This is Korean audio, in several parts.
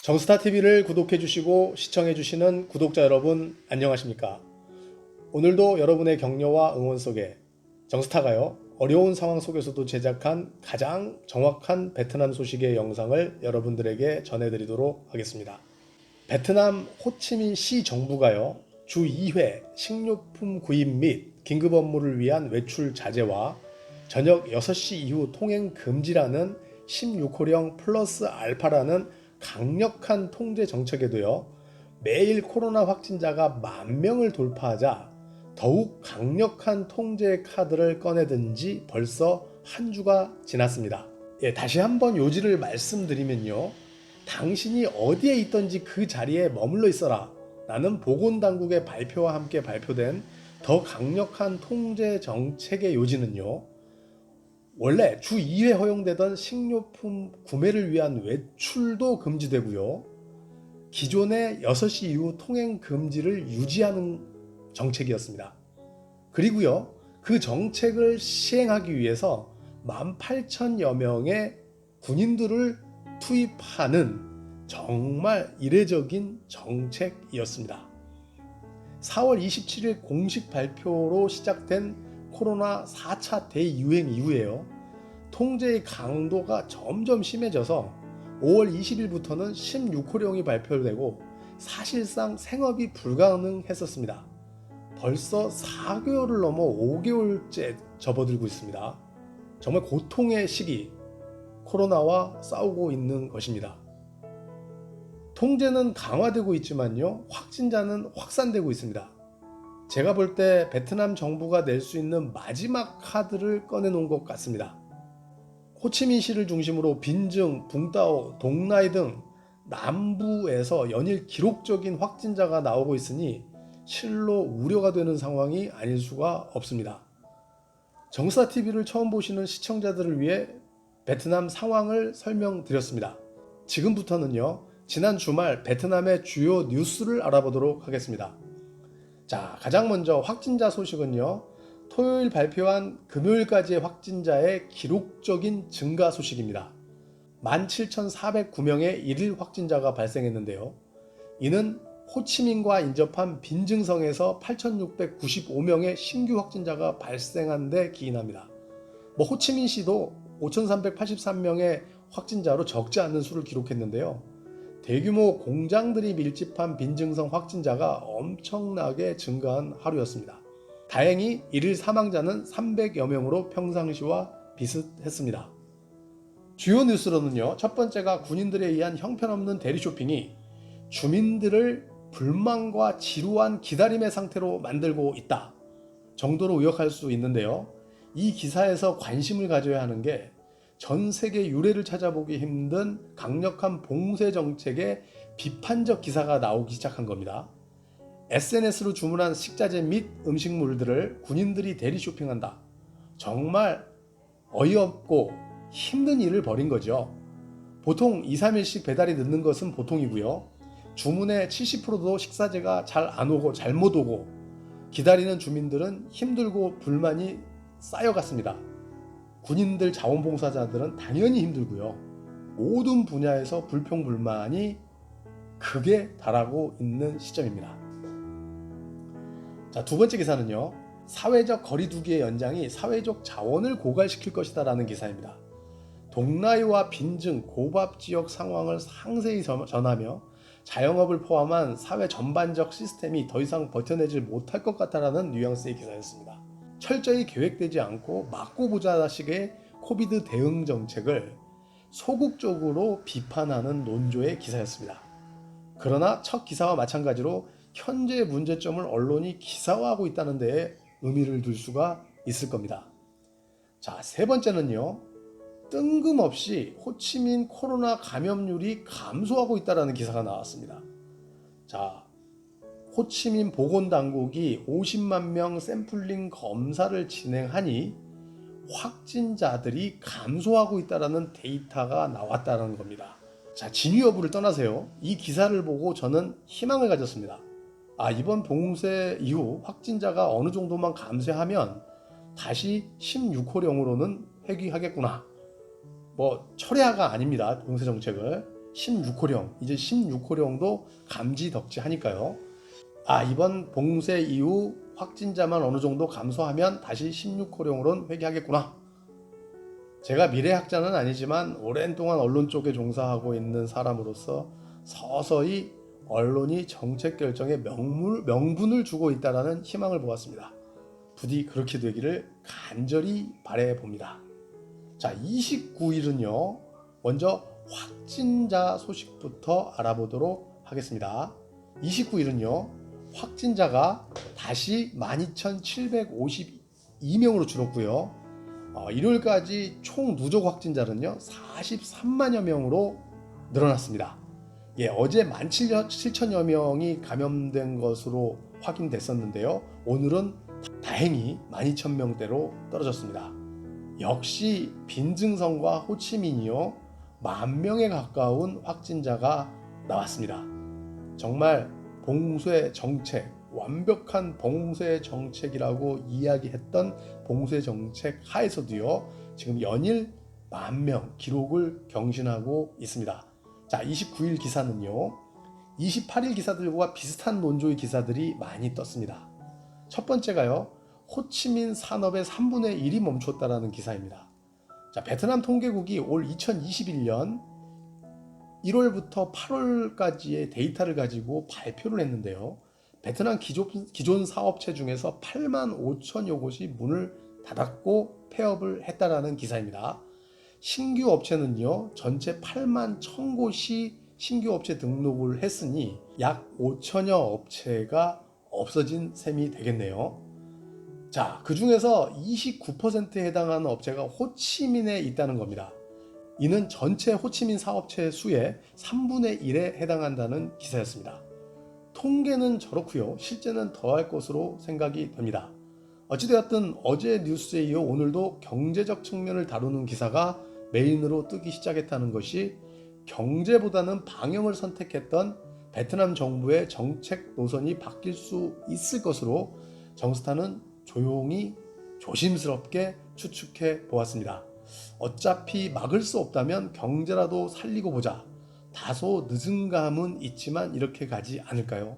정스타TV를 구독해주시고 시청해주시는 구독자 여러분 안녕하십니까? 오늘도 여러분의 격려와 응원 속에 정스타가요 어려운 상황 속에서도 제작한 가장 정확한 베트남 소식의 영상을 여러분들에게 전해드리도록 하겠습니다. 베트남 호치민시 정부가요 주 2회 식료품 구입 및 긴급 업무를 위한 외출 자제와 저녁 6시 이후 통행 금지라는 16호령 플러스 알파라는 강력한 통제 정책에도요 매일 코로나 확진자가 10,000명을 돌파하자 더욱 강력한 통제 카드를 꺼내든 지 벌써 한 주가 지났습니다. 다시 한번 요지를 말씀드리면요, 당신이 어디에 있든지 그 자리에 머물러 있어라 라는 보건당국의 발표와 함께 발표된 더 강력한 통제 정책의 요지는요, 원래 주 2회 허용되던 식료품 구매를 위한 외출도 금지되고요, 기존의 6시 이후 통행 금지를 유지하는 정책이었습니다. 그리고요, 그 정책을 시행하기 위해서 18,000여 명의 군인들을 투입하는 정말 이례적인 정책이었습니다. 4월 27일 공식 발표로 시작된 코로나 4차 대유행 이후에요, 통제의 강도가 점점 심해져서 5월 20일부터는 16호령이 발표되고 사실상 생업이 불가능했었습니다. 벌써 4개월을 넘어 5개월째 접어들고 있습니다. 정말 고통의 시기, 코로나와 싸우고 있는 것입니다. 통제는 강화되고 있지만요, 확진자는 확산되고 있습니다. 제가 볼 때 베트남 정부가 낼 수 있는 마지막 카드를 꺼내놓은 것 같습니다. 호치민시를 중심으로 빈증, 붕따오, 동나이 등 남부에서 연일 기록적인 확진자가 나오고 있으니 실로 우려가 되는 상황이 아닐 수가 없습니다. 정스타TV를 처음 보시는 시청자들을 위해 베트남 상황을 설명드렸습니다. 지금부터는요, 지난 주말 베트남의 주요 뉴스를 알아보도록 하겠습니다. 자, 가장 먼저 확진자 소식은요, 토요일 발표한 금요일까지의 확진자의 기록적인 증가 소식입니다. 17,409명의 일일 확진자가 발생했는데요, 이는 호치민과 인접한 빈증성에서 8,695명의 신규 확진자가 발생한 데 기인합니다. 호치민시도 5,383명의 확진자로 적지 않은 수를 기록했는데요, 대규모 공장들이 밀집한 빈증성 확진자가 엄청나게 증가한 하루였습니다. 다행히 일일 사망자는 300여 명으로 평상시와 비슷했습니다. 주요 뉴스로는요, 첫 번째가 군인들에 의한 형편없는 대리 쇼핑이 주민들을 불만과 지루한 기다림의 상태로 만들고 있다 정도로 의역할 수 있는데요, 이 기사에서 관심을 가져야 하는 게 전 세계 유례를 찾아보기 힘든 강력한 봉쇄 정책의 비판적 기사가 나오기 시작한 겁니다. SNS로 주문한 식자재 및 음식물들을 군인들이 대리 쇼핑한다. 정말 어이없고 힘든 일을 벌인 거죠. 보통 2, 3일씩 배달이 늦는 것은 보통이고요, 주문의 70%도 식사재가 잘 안 오고 잘못 오고 기다리는 주민들은 힘들고 불만이 쌓여갔습니다. 군인들 자원봉사자들은 당연히 힘들고요, 모든 분야에서 불평불만이 극에 달하고 있는 시점입니다. 자, 두 번째 기사는요, 사회적 거리두기의 연장이 사회적 자원을 고갈시킬 것이다 라는 기사입니다. 동나이와 빈증, 고밥 지역 상황을 상세히 전하며 자영업을 포함한 사회 전반적 시스템이 더 이상 버텨내질 못할 것 같다라는 뉘앙스의 기사였습니다. 철저히 계획되지 않고 맞고 보자식의 코비드 대응 정책을 소극적으로 비판하는 논조의 기사였습니다. 그러나 첫 기사와 마찬가지로 현재의 문제점을 언론이 기사화하고 있다는 데에 의미를 둘 수가 있을 겁니다. 자, 세 번째는요, 뜬금없이 호치민 코로나 감염률이 감소하고 있다는 기사가 나왔습니다. 자, 호치민 보건당국이 50만 명 샘플링 검사를 진행하니 확진자들이 감소하고 있다는 데이터가 나왔다는 겁니다. 자, 진위 여부를 떠나세요, 이 기사를 보고 저는 희망을 가졌습니다. 이번 봉쇄 이후 확진자가 어느 정도만 감소하면 다시 16호령으로는 회귀하겠구나. 철회화가 아닙니다, 봉쇄 정책을. 16호령, 이제 16호령도 감지덕지하니까요. 이번 봉쇄 이후 확진자만 어느 정도 감소하면 다시 16호령으로는 회귀하겠구나. 제가 미래학자는 아니지만 오랜 동안 언론 쪽에 종사하고 있는 사람으로서 서서히 언론이 정책 결정에 명분을 주고 있다는 희망을 보았습니다. 부디 그렇게 되기를 간절히 바라봅니다. 봅니다. 자, 29일은요. 먼저 확진자 소식부터 알아보도록 하겠습니다. 29일은요. 확진자가 다시 12,752명으로 줄었고요. 일요일까지 총 누적 확진자는요 43만여 명으로 늘어났습니다. 어제 17,000여 명이 감염된 것으로 확인됐었는데요. 오늘은 다행히 12,000명대로 떨어졌습니다. 역시 빈증성과 호치민이요 10,000명에 가까운 확진자가 나왔습니다. 정말 봉쇄 정책, 완벽한 봉쇄 정책이라고 이야기했던 봉쇄 정책 하에서도요 지금 연일 10,000명 기록을 경신하고 있습니다. 자, 29일 기사는요 28일 기사들과 비슷한 논조의 기사들이 많이 떴습니다. 첫 번째가요 호치민 산업의 3분의 1이 멈췄다라는 기사입니다. 자, 베트남 통계국이 올 2021년 1월부터 8월까지의 데이터를 가지고 발표를 했는데요. 베트남 기존 사업체 중에서 8만 5천여 곳이 문을 닫았고 폐업을 했다라는 기사입니다. 신규 업체는요 전체 8만 1천 곳이 신규 업체 등록을 했으니 약 5천여 업체가 없어진 셈이 되겠네요. 자, 그 중에서 29%에 해당하는 업체가 호치민에 있다는 겁니다. 이는 전체 호치민 사업체 수의 3분의 1에 해당한다는 기사였습니다. 통계는 저렇고요. 실제는 더할 것으로 생각이 됩니다. 어찌되었든 어제 뉴스에 이어 오늘도 경제적 측면을 다루는 기사가 메인으로 뜨기 시작했다는 것이 경제보다는 방역을 선택했던 베트남 정부의 정책 노선이 바뀔 수 있을 것으로 정스타는 조용히 조심스럽게 추측해 보았습니다. 어차피 막을 수 없다면 경제라도 살리고 보자. 다소 늦은 감은 있지만 이렇게 가지 않을까요?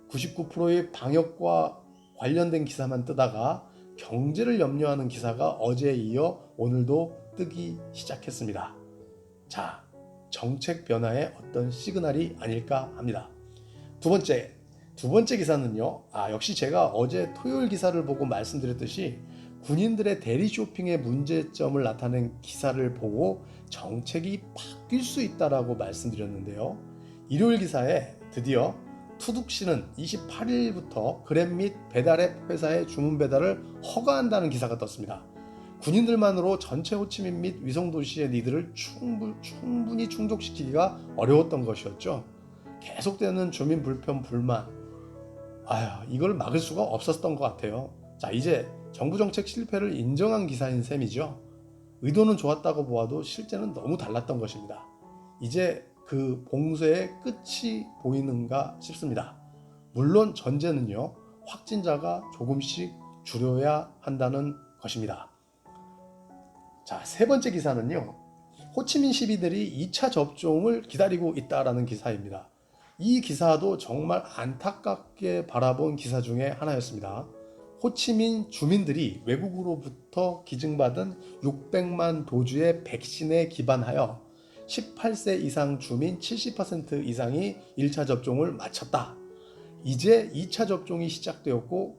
99%의 방역과 관련된 기사만 뜨다가 경제를 염려하는 기사가 어제에 이어 오늘도 뜨기 시작했습니다. 자, 정책 변화의 어떤 시그널이 아닐까 합니다. 두 번째 기사는요. 역시 제가 어제 토요일 기사를 보고 말씀드렸듯이 군인들의 대리 쇼핑의 문제점을 나타낸 기사를 보고 정책이 바뀔 수 있다라고 말씀드렸는데요. 일요일 기사에 드디어 투둑시는 28일부터 그랩 및 배달앱 회사의 주문 배달을 허가한다는 기사가 떴습니다. 군인들만으로 전체 호치민 및 위성도시의 니드를 충분히 충족시키기가 어려웠던 것이었죠. 계속되는 주민 불편 불만, 이걸 막을 수가 없었던 것 같아요. 자, 이제 정부 정책 실패를 인정한 기사인 셈이죠. 의도는 좋았다고 보아도 실제는 너무 달랐던 것입니다. 이제 그 봉쇄의 끝이 보이는가 싶습니다. 물론 전제는요, 확진자가 조금씩 줄여야 한다는 것입니다. 자, 세 번째 기사는요, 호치민 시민들이 2차 접종을 기다리고 있다라는 기사입니다. 이 기사도 정말 안타깝게 바라본 기사 중에 하나였습니다. 호치민 주민들이 외국으로부터 기증받은 600만 도주의 백신에 기반하여 18세 이상 주민 70% 이상이 1차 접종을 마쳤다. 이제 2차 접종이 시작되었고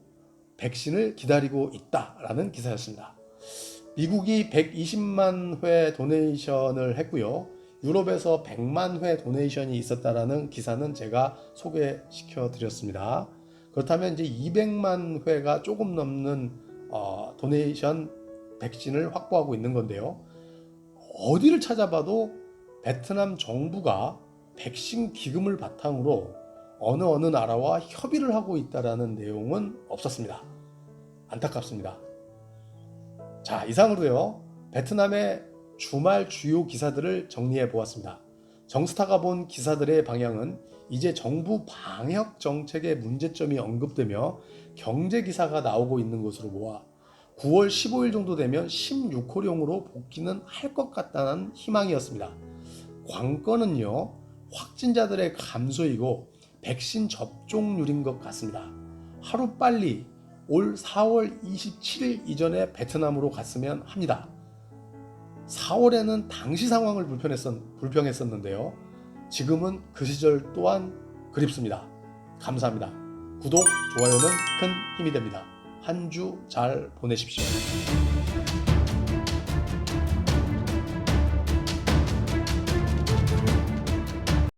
백신을 기다리고 있다라는 기사였습니다. 미국이 120만 회 도네이션을 했고요. 유럽에서 100만 회 도네이션이 있었다라는 기사는 제가 소개시켜 드렸습니다. 그렇다면 이제 200만 회가 조금 넘는 도네이션 백신을 확보하고 있는 건데요. 어디를 찾아봐도 베트남 정부가 백신 기금을 바탕으로 어느 나라와 협의를 하고 있다라는 내용은 없었습니다. 안타깝습니다. 자, 이상으로요. 베트남의 주말 주요 기사들을 정리해 보았습니다. 정스타가 본 기사들의 방향은 이제 정부 방역 정책의 문제점이 언급되며 경제 기사가 나오고 있는 것으로 모아 9월 15일 정도 되면 16호령으로 복귀는 할 것 같다는 희망이었습니다. 관건은요, 확진자들의 감소이고 백신 접종률인 것 같습니다. 하루빨리 올 4월 27일 이전에 베트남으로 갔으면 합니다. 4월에는 당시 상황을 불평했었는데요. 지금은 그 시절 또한 그립습니다. 감사합니다. 구독, 좋아요는 큰 힘이 됩니다. 한 주 잘 보내십시오.